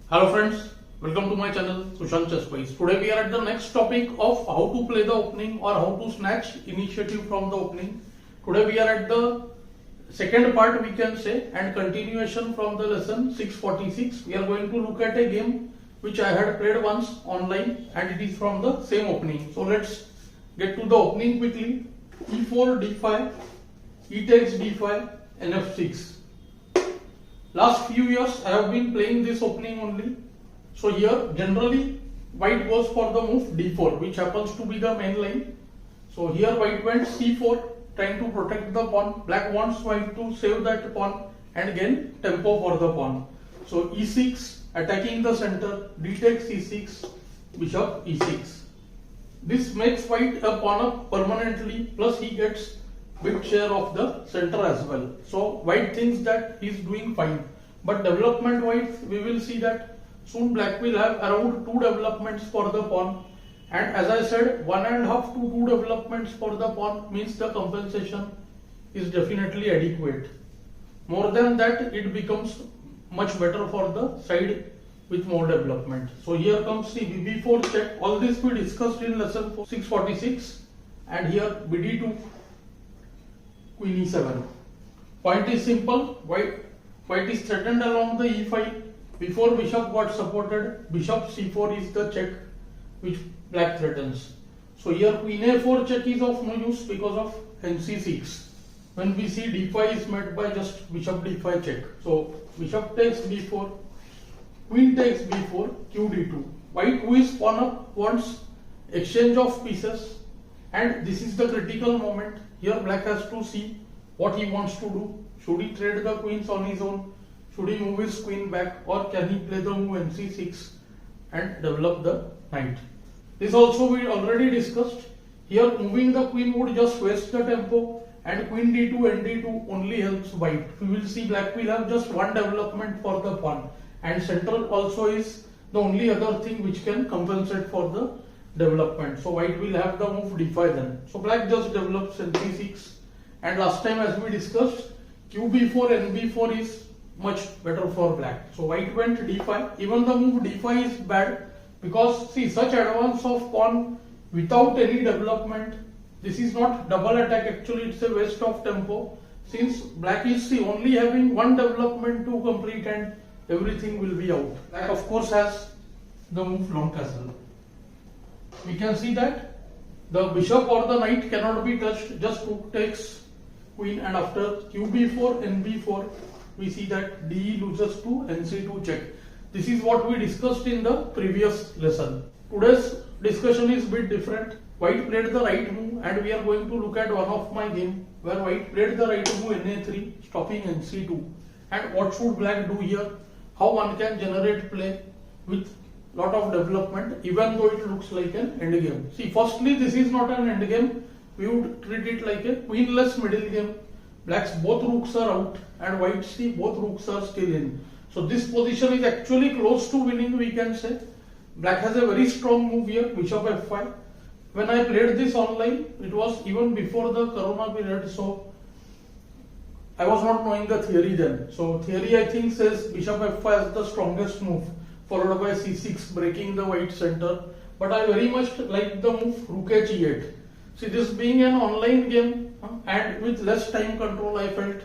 Hello friends, welcome to my channel Sushant. Today we are at the next topic of how to play the opening or how to snatch initiative from the opening. Today we are at the second part, we can say, and continuation from the lesson 646. We are going to look at a game which I had played once online and it is from the same opening. So let's get to the opening quickly. E4, D5, E takes D5 and F6. Last few years I have been playing this opening only. So here generally white goes for the move D4, which happens to be the main line. So here white went C4, trying to protect the pawn. Black wants white to save that pawn and gain tempo for the pawn. So E6, attacking the center, D takes E6, bishop E6. This makes white a pawn up permanently, plus he gets big share of the center as well. So white thinks that he is doing fine, but development wise we will see that soon black will have around 2 developments for the pawn, and as I said, 1.5 to 2 developments for the pawn means the compensation is definitely adequate. More than that it becomes much better for the side with more development. So here comes the BB4 check. All this we discussed in lesson 646, and here BD2, Queen E7. Point is simple. White is threatened along the E file. Before bishop got supported, bishop C4 is the check which black threatens. So here Queen A4 check is of no use because of NC6. When we see D5 is met by just bishop D5 check. So bishop takes B4, Queen takes B4, Q D2. White, who is pawn up, wants exchange of pieces, and this is the critical moment. Here black has to see what he wants to do. Should he trade the queens on his own? Should he move his queen back, or can he play the move NC6 and develop the knight? This also we already discussed. Here moving the queen would just waste the tempo, and Queen D2, ND2 only helps white. We will see black will have just one development for the pawn, and center also is the only other thing which can compensate for the development. So white will have the move D5 then. So black just develops NC6, and last time as we discussed, QB4, NB4 is much better for black. So white went D5. Even the move D5 is bad because see, such advance of pawn without any development, this is not double attack, actually it's a waste of tempo, since black is only having one development to complete and everything will be out. Black of course has the move long castle. We can see that the bishop or the knight cannot be touched, just rook takes queen, and after QB4, NB4 we see that DE loses to NC2 check. This is what we discussed in the previous lesson. Today's discussion is a bit different. White played the right move, and we are going to look at one of my game where white played the right move NA3, stopping NC2. And what should black do here? How one can generate play with lot of development, even though it looks like an endgame. See, firstly, this is not an endgame. We would treat it like a queenless middle game. Black's both rooks are out, and white's see both rooks are still in. So this position is actually close to winning, we can say. Black has a very strong move here, bishop F5. When I played this online, it was even before the corona period, so I was not knowing the theory then. So theory I think says bishop F5 is the strongest move, followed by C6, breaking the white center. But I very much like the move rook H8. See, this being an online game and with less time control, I felt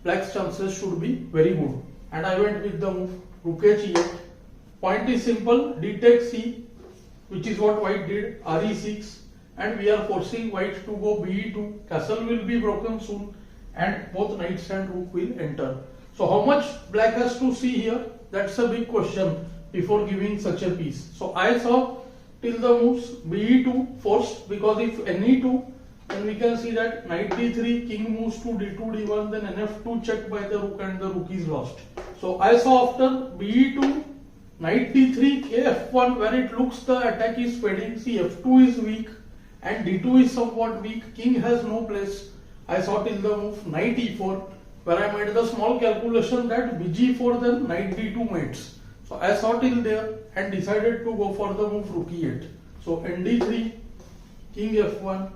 black's chances should be very good. And I went with the move rook H8. Point is simple, D takes C, which is what white did, RE6. And we are forcing white to go BE2. Castle will be broken soon, and both knights and rook will enter. So how much black has to see here? That's a big question before giving such a piece. So I saw till the moves BE2 forced, because if NE2, then we can see that knight D3, king moves to D2, D1, then NF2 checked by the rook, and the rook is lost. So I saw after BE2, knight D3, F1, where it looks the attack is fading. See, F2 is weak and D2 is somewhat weak. King has no place. I saw till the move knight E4, where I made the small calculation that BG4 then knight D2 mates. So I saw till there and decided to go for the move rook E8. So ND3, king F1,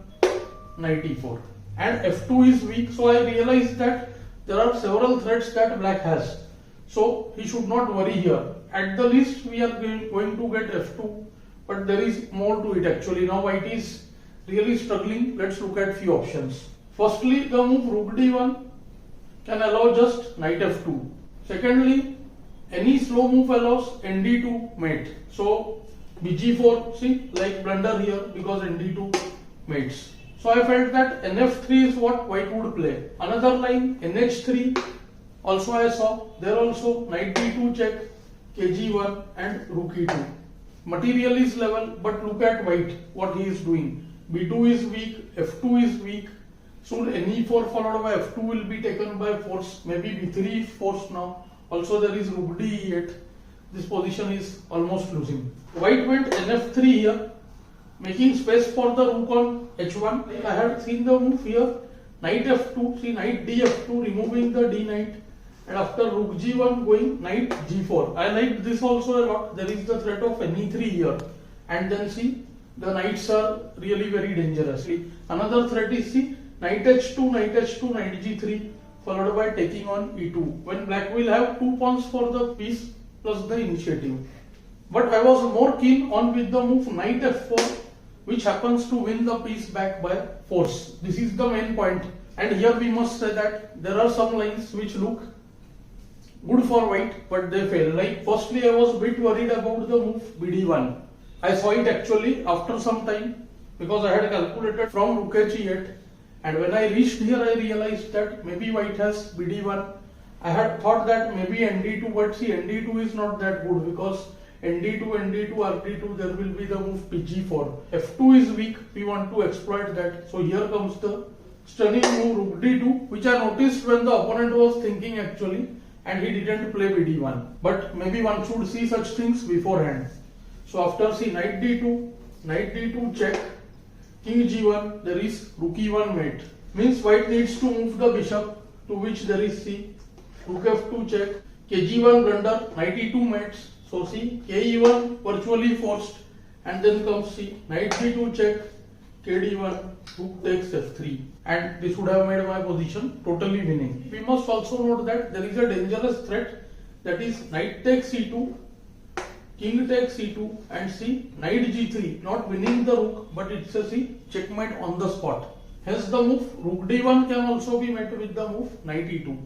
knight E4, and F2 is weak. So I realized that there are several threats that black has. So he should not worry here. at the least we are going to get f2, but there is more to it actually. Now white is really struggling. Let's look at few options. Firstly, the move rook d1 can allow just knight f2. Secondly, any slow move allows nd2 mate. So bg4, see, like blunder here because nd2 mates. So I felt that nf3 is what white would play. Another line nh3 also I saw. There also knight d2 check, kg1 and rook e2. Material is level, but look at white, what he is doing. b2 is weak, f2 is weak. Soon ne4 followed by f2 will be taken by force. Maybe b3 is forced now. Also there is rook d e8. This position is almost losing. White went nf3 here, making space for the rook on h1. I had seen the move here, knight f2, see knight df2, removing the d knight, and after rook g1 going knight g4. I liked this also a lot. There is the threat of ne3 here, and then see the knights are really very dangerous. Another threat is see knight h2, knight h2, knight g3 followed by taking on e2, when black will have 2 pawns for the piece plus the initiative. But I was more keen on with the move knight f4, which happens to win the piece back by force. This is the main point. And here we must say that there are some lines which look good for white, but they fail. Like firstly, I was a bit worried about the move bd1. I saw it actually after some time because I had calculated from rook h8, and when I reached here I realized that maybe white has bd1. I had thought that maybe nd2, but see nd2 is not that good because nd2, nd2, rd2, there will be the move pg4. f2 is weak, we want to exploit that. So here comes the stunning move rook d2, which I noticed when the opponent was thinking actually, and he didn't play bd1. But maybe one should see such things beforehand. So after see knight d2 check, king g1, there is rook e1 mate. Means white needs to move the bishop, to which there is c, rook f2 check, kg1 blunder, knight e2 mates. So see ke1 virtually forced, and then comes c, knight d2 check, kd1, rook takes f3, and this would have made my position totally winning. We must also note that there is a dangerous threat, that is knight takes c2, king takes c2, and see knight g3, not winning the rook, but it's a see checkmate on the spot. Hence the move rook d1 can also be met with the move knight e2.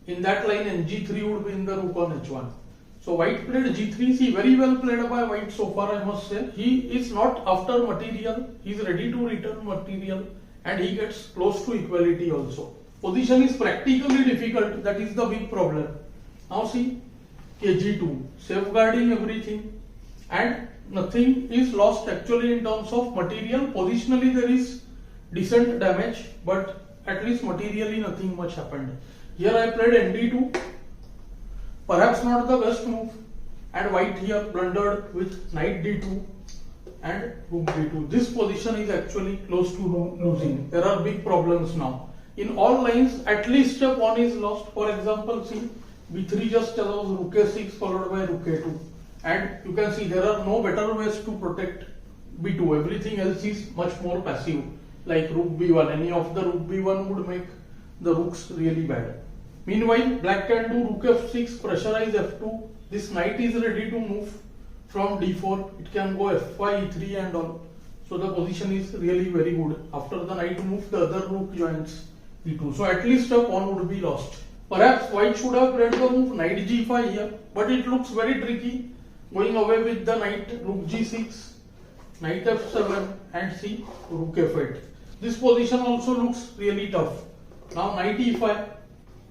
In that line ng3 would win the rook on h1. So white played g3, see very well played by white so far, I must say. He is not after material, he is ready to return material, and he gets close to equality also. Position is practically difficult, that is the big problem. Now see kg2, safeguarding everything, and nothing is lost actually in terms of material. Positionally there is decent damage, but at least materially nothing much happened. Here I played nd2, perhaps not the best move, and white here blundered with knight d2 and rook d2. This position is actually close to losing. There are big problems now. In all lines, at least a pawn is lost. For example, see b3 just allows rook a6 followed by rook a2, and you can see there are no better ways to protect b2. Everything else is much more passive, like rook b1. Any of the rook b1 would make the rooks really bad. Meanwhile, black can do rook f6, pressurize f2. This knight is ready to move from d4. It can go f5, e3 and all. So the position is really very good. After the knight move, the other rook joins e2. So at least a pawn would be lost. Perhaps white should have played the move knight g5 here, but it looks very tricky. Going away with the knight, rook g6, knight f7, and see rook f8. This position also looks really tough. Now knight e5,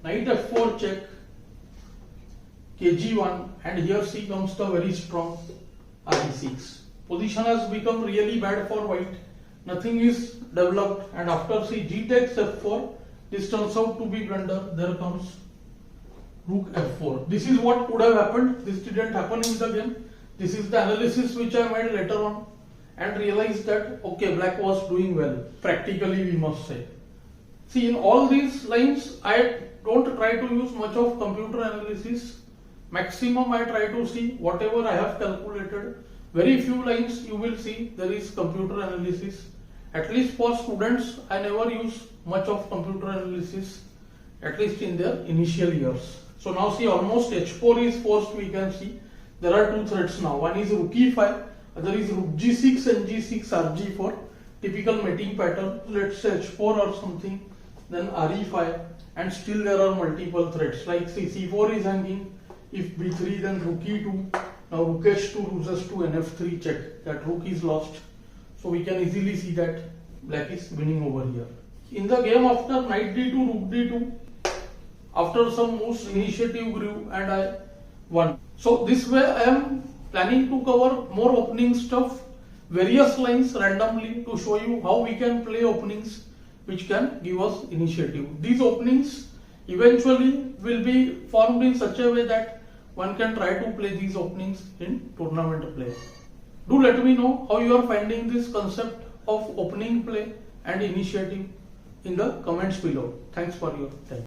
knight f4 check, kg1, and here see comes the very strong re6. Position has become really bad for white. Nothing is developed, and after see g takes f4, this turns out to be blunder. There comes rook f4. This is what could have happened. This didn't happen in the game. This is the analysis which I made later on, and realized that okay, black was doing well. Practically, we must say. See, in all these lines, I don't try to use much of computer analysis. Maximum I try to see whatever I have calculated. Very few lines you will see there is computer analysis. At least for students, I never use much of computer analysis, at least in their initial years. So now see almost h4 is forced, we can see. There are two threats now. One is rook e5, other is rook g6 and g6 rg4. Typical mating pattern. Let's say h4 or something, then re5, and still there are multiple threats. Like see, c4 is hanging. If b3, then rook e2. Now rook h2 loses to an f3 check. That rook is lost. So we can easily see that black is winning over here. In the game after knight d2, rook d2, after some moves, initiative grew and I won. So this way I am planning to cover more opening stuff, various lines randomly to show you how we can play openings which can give us initiative. These openings eventually will be formed in such a way that one can try to play these openings in tournament play. Do let me know how you are finding this concept of opening play and initiative in the comments below. Thanks for your time.